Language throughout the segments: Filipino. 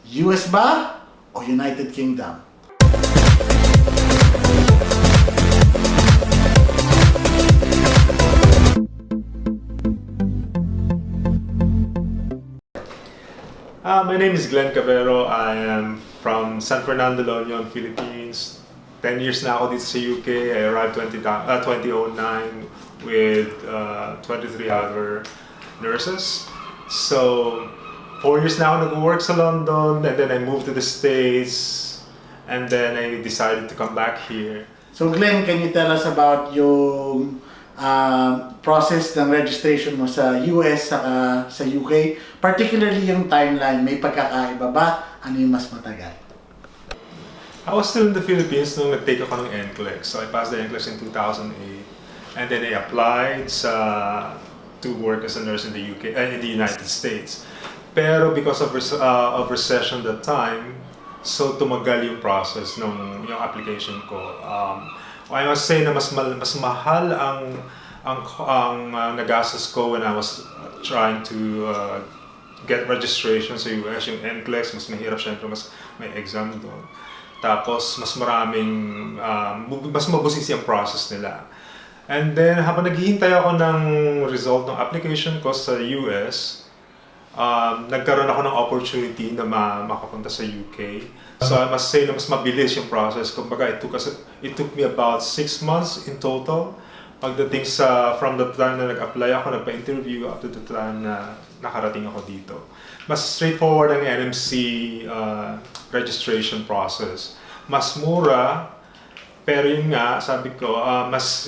US ba o United Kingdom? My name is Glenn Cabero. I am from San Fernando, La Union, Philippines. 10 years na ako dito sa UK. I arrived 2009 with 23 other nurses. So, 4 years na ako nag-work sa London, and then I moved to the States, and then I decided to come back here. So Glenn, can you tell us about yung process ng registration mo sa US saka sa UK? Particularly yung timeline, may pagkakaiba ba? Ano yung mas matagal? I was still in the Philippines nung nag-take ako ng NCLEX. So I passed the NCLEX in 2008, and then I applied to work as a nurse in the UK, in the United States. Pero because of recession that time, so tumagal yung process yung application ko. I must say na mas mahal ang nagastos ko when I was trying to get registration sa US. Yung NCLEX, mas mahirap syempre, mas may exam doon. Tapos mas mas mabusisi ang process nila. And then habang naghihintay ako ng result ng application ko sa US, nagkaroon ako ng opportunity na makapunta sa UK. So I must say na mas mabilis yung process. Kumbaga, it took me about 6 months in total. Pagdating from the time na nag-apply ako, nagpa-interview, up to the time na nakarating ako dito. Mas straightforward ang NMC registration process. Mas mura, pero yun nga, sabi ko, mas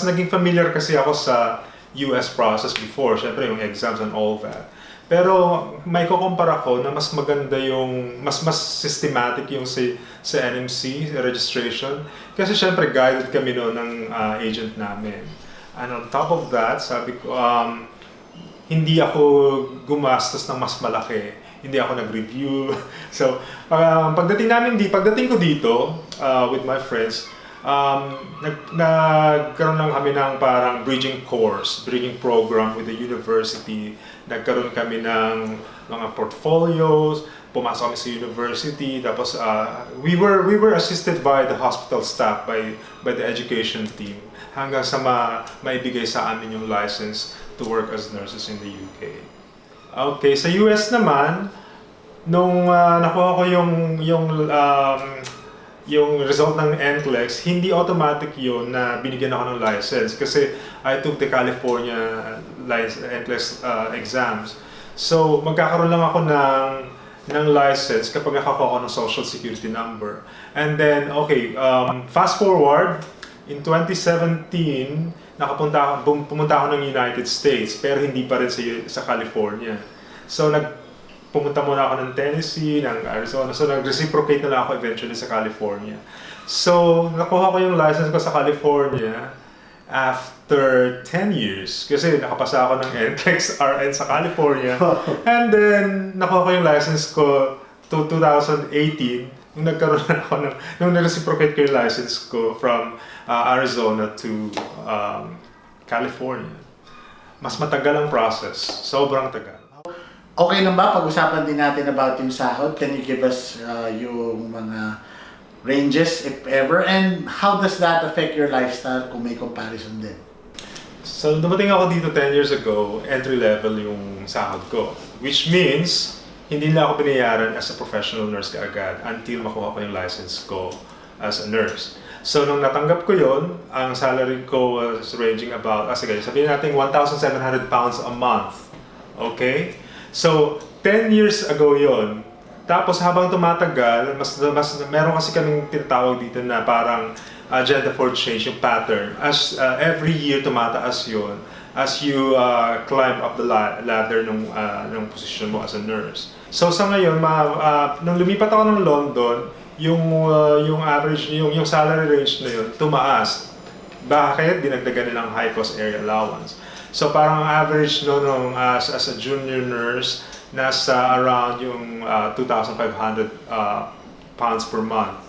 naging familiar kasi ako sa US process before. Siyempre yung exams and all that. Pero may kukumpara ko na mas maganda yung, mas systematic yung sa NMC registration. Kasi syempre guided kami noon ng agent namin. And on top of that, sabi ko, hindi ako gumastos ng mas malaki. Hindi ako nag-review. So, pagdating ko dito with my friends, nagkaroon lang kami ng parang bridging program with the university. Nagkaroon kami ng mga portfolios, pumasok kami sa university, tapos we were assisted by the hospital staff, by the education team, hanggang sa maibigay sa amin yung license to work as nurses in the UK. Okay, sa US naman, nung nakuha ko yung result ng NCLEX, hindi automatic yun na binigyan ako ng license kasi I took the California NCLEX exams. So magkakaroon lang ako ng license kapag nakakuha ako ng social security number. And then, okay, fast forward, in 2017, pumunta ako ng United States, pero hindi pa rin sa California. So pumunta muna ako ng Tennessee, ng Arizona. So nag-reciprocate na lang ako eventually sa California. So nakuha ko yung license ko sa California after 10 years. Kasi nakapasa ako ng NCLEX RN sa California. And then nakuha ko yung license ko to 2018. Nung nagkaroon ako nung nag-reciprocate ko yung license ko from Arizona to California. Mas matagal ang process. Sobrang tagal. Okay lang ba? Pag-usapan din natin about yung sahod. Can you give us yung mga ranges, if ever? And how does that affect your lifestyle kung may comparison din? So, dumating ako dito 10 years ago, entry level yung sahod ko. Which means, hindi na ako binayaran as a professional nurse kaagad until makuha ko yung license ko as a nurse. So, nung natanggap ko yon, ang salary ko was ranging about, sige, sabihin natin 1,700 pounds a month. Okay? So, 10 years ago yon. Tapos habang tumatagal, meron kasi kaming tinatawag dito na parang agenda for change, yung pattern. As every year tumataas yon as you climb up the ladder ng position mo as a nurse. So sa ngayon, nung lumipat ako ng London, yung average, yung salary range na yun, tumaas. Bakit? Dinagdagan nilang high cost area allowance. So parang average as a junior nurse, nasa around yung 2,500 pounds per month.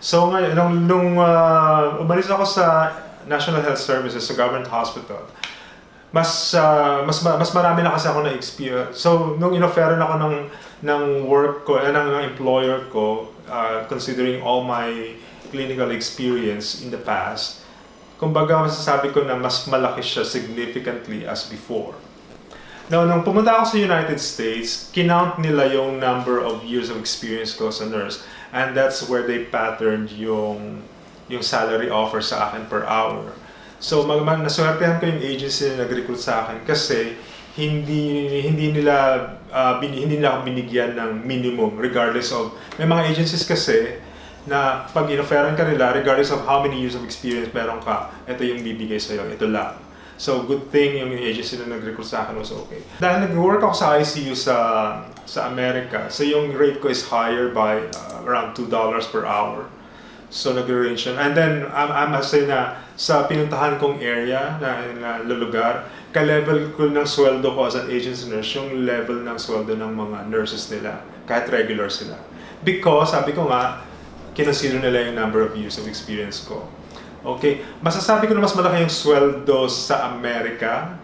So ngayon, nung umalis ako sa National Health Services, sa government hospital, mas marami na kasi ako na experience. So nung inofferan ako ng work ko, ng employer ko, considering all my clinical experience in the past, kumbaga masasabi ko na mas malaki siya significantly as before. Now, nung pumunta ako sa United States, kinount nila yung number of years of experience ko sa nurse, and that's where they patterned yung salary offer sa akin per hour. So, naswertehan ko yung agency na nag-recruit sa akin kasi hindi nila ako binigyan ng minimum regardless of, may mga agencies kasi na pag in-offeran ka nila, regardless of how many years of experience meron ka, ito yung bibigay sa'yo, ito lang. So, good thing yung agency na nag-recruit sa akin was okay. Dahil nag-work ako sa ICU sa America, so yung rate ko is higher by around $2 per hour. So, nag-range yun. And then, I must say na sa pinuntahan kong area na lugar, ka-level ko ng sweldo ko as an agency nurse, yung level ng sweldo ng mga nurses nila, kahit regular sila. Because, sabi ko nga, kinonsider nila yung number of years of experience ko. Okay, masasabi ko na mas malaki yung sweldo sa Amerika,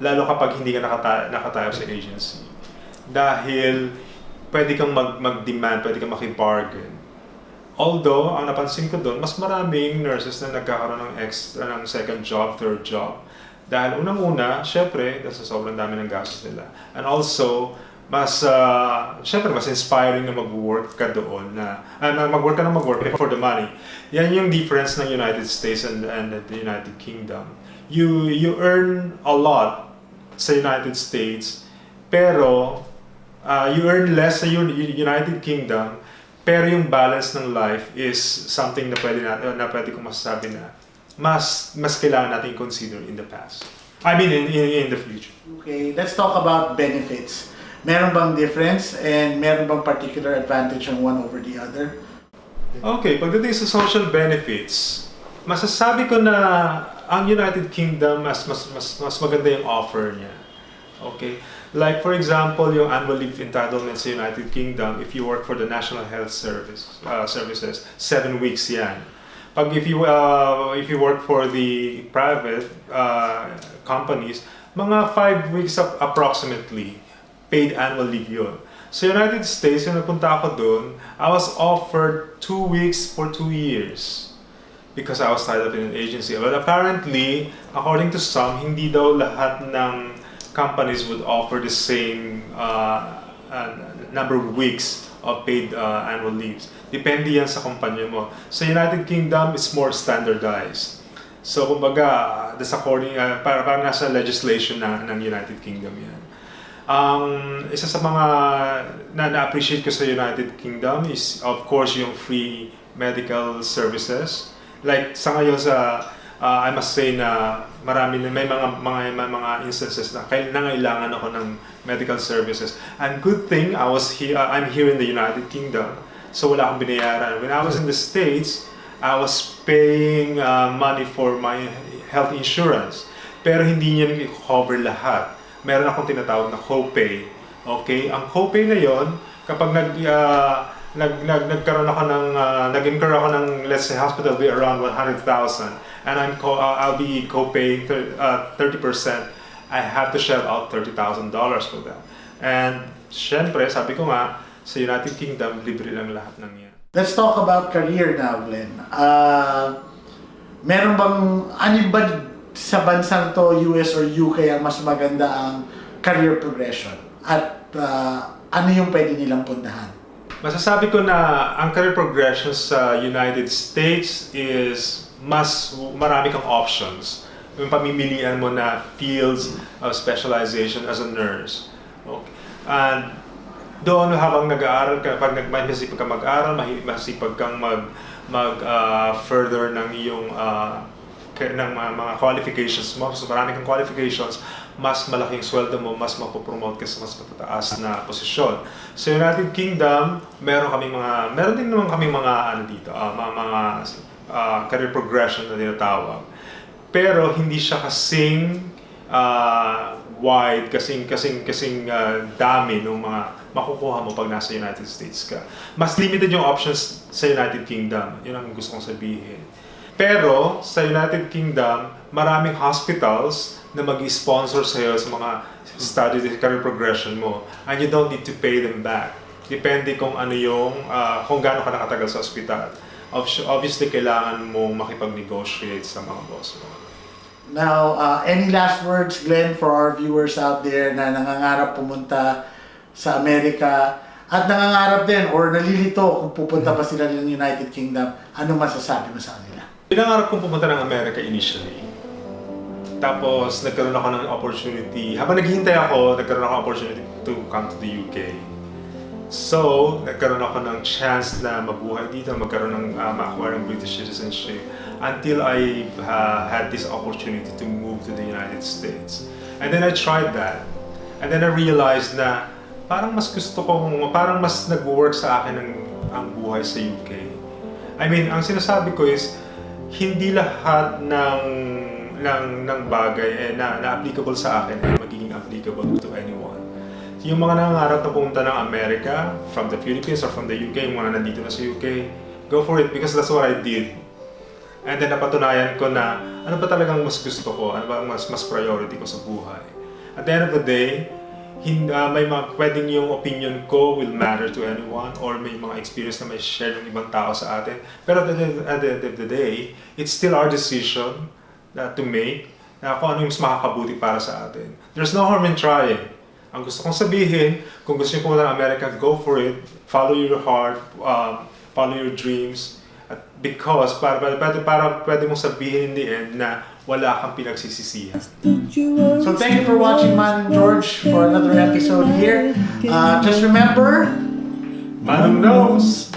lalo kapag hindi ka nakatayo sa agency. Dahil pwede kang mag-demand, pwede kang maki-bargain. Although, ang napansin ko doon, mas maraming nurses na nagkakaroon ng extra, ng second job, third job. Dahil unang-una, syempre, dahil sa sobrang dami ng gastos nila. And also, syempre, mas inspiring na mag-work ka doon, mag-work ka for the money. Yan yung difference ng United States and the United Kingdom. You earn a lot sa United States, pero you earn less sa United Kingdom, pero yung balance ng life is something na pwede kong masasabi na mas kailangan natin consider in the past. I mean, in the future. Okay, let's talk about benefits. Meron bang difference and meron bang particular advantage ng one over the other? Okay, pagdating sa social benefits, masasabi ko na ang United Kingdom mas maganda yung offer niya. Okay? Like for example, yung annual leave entitlement sa United Kingdom, if you work for the National Health Services, 7 weeks yan. If you work for the private companies, mga 5 weeks approximately. Paid annual leave yun. Sa United States, yung nagpunta ako doon, I was offered 2 weeks for 2 years because I was tied up in an agency. But apparently, according to some, hindi daw lahat ng companies would offer the same number of weeks of paid annual leaves. Depende yan sa kumpanya mo. Sa United Kingdom, it's more standardized. So, kumbaga, that's according, parang nasa legislation ng United Kingdom yan. Isa sa mga na-appreciate ko sa United Kingdom is of course yung free medical services. Like sa ngayon I must say na may mga instances na nangailangan ako ng medical services. And good thing I'm here in the United Kingdom, so wala akong binayaran. When I was in the States, I was paying money for my health insurance, pero hindi niya cover lahat. Meron akong tinatawag na copay. Okay? Ang copay na yon, kapag nagkaroon ako nag-incur ako ng, let's say, hospital bill around 100,000 and I'll be copaying 30%, I have to shell out $30,000 for that. And syempre, sabi ko nga, sa United Kingdom, libre lang lahat ng yan. Let's talk about career now, Glenn. Meron bang, ano ba sa bansang to, US or UK, ang mas maganda ang career progression? At ano yung pwede nilang puntahan? Masasabi ko na ang career progression sa United States is mas marami kang options. Yung pamimilian mo na fields of specialization as a nurse. Okay. And doon habang nag-aaral ka, pag masipag ka mag-aral, masipag kang further ng iyong ng mga qualifications mo. So marami kang qualifications, mas malaking sweldo mo, mas mapopromote ka sa mas matataas na posisyon. Sa United Kingdom, meron din naman kaming mga career progression na tinatawag. Pero hindi siya kasing wide, kasing dami ng mga makukuha mo pag nasa United States ka. Mas limited yung options sa United Kingdom. Yun ang gusto kong sabihin. Pero sa United Kingdom, maraming hospitals na mag-sponsor sa'yo sa mga studies and career progression mo, and you don't need to pay them back. Depende kung ano yung, kung gaano ka nakatagal sa ospital. Obviously, kailangan mong makipag-negotiate sa mga boss mo. Now, any last words, Glenn, for our viewers out there na nangangarap pumunta sa Amerika at nangangarap din or nalilito kung pupunta pa sila ng United Kingdom, ano masasabi mo sa kanila? Pinangarap kong pumunta ng Amerika initially. Tapos, nagkaroon ako ng opportunity. Habang naghihintay ako, nagkaroon ako ng opportunity to come to the UK. So, nagkaroon ako ng chance na mabuhay dito, magkaroon ng ma-acquire ng British citizenship until I had this opportunity to move to the United States. And then I tried that. And then I realized na parang mas gusto kong, parang mas nag-work sa akin ang buhay sa UK. I mean, ang sinasabi ko is, hindi lahat ng bagay na applicable sa akin ay magiging applicable to anyone. Yung mga nangangarap na pumunta ng Amerika, from the Philippines or from the UK, yung mga nandito na sa UK, go for it because that's what I did. And then napatunayan ko na ano ba talagang mas gusto ko, ano ba mas priority ko sa buhay. At the end of the day, pwedeng yung opinion ko will matter to anyone or may mga experience na may share ng ibang tao sa atin. Pero at the end of the day, it's still our decision to make na kung ano yung mas makakabuti para sa atin. There's no harm in trying. Ang gusto kong sabihin, kung gusto niyo pumunta ng America, go for it. Follow your heart, follow your dreams. At because pwede mong sabihin in the end na wala kang pinagsisisihan. So thank you for watching Manong George for another episode here. Just remember, Manong knows!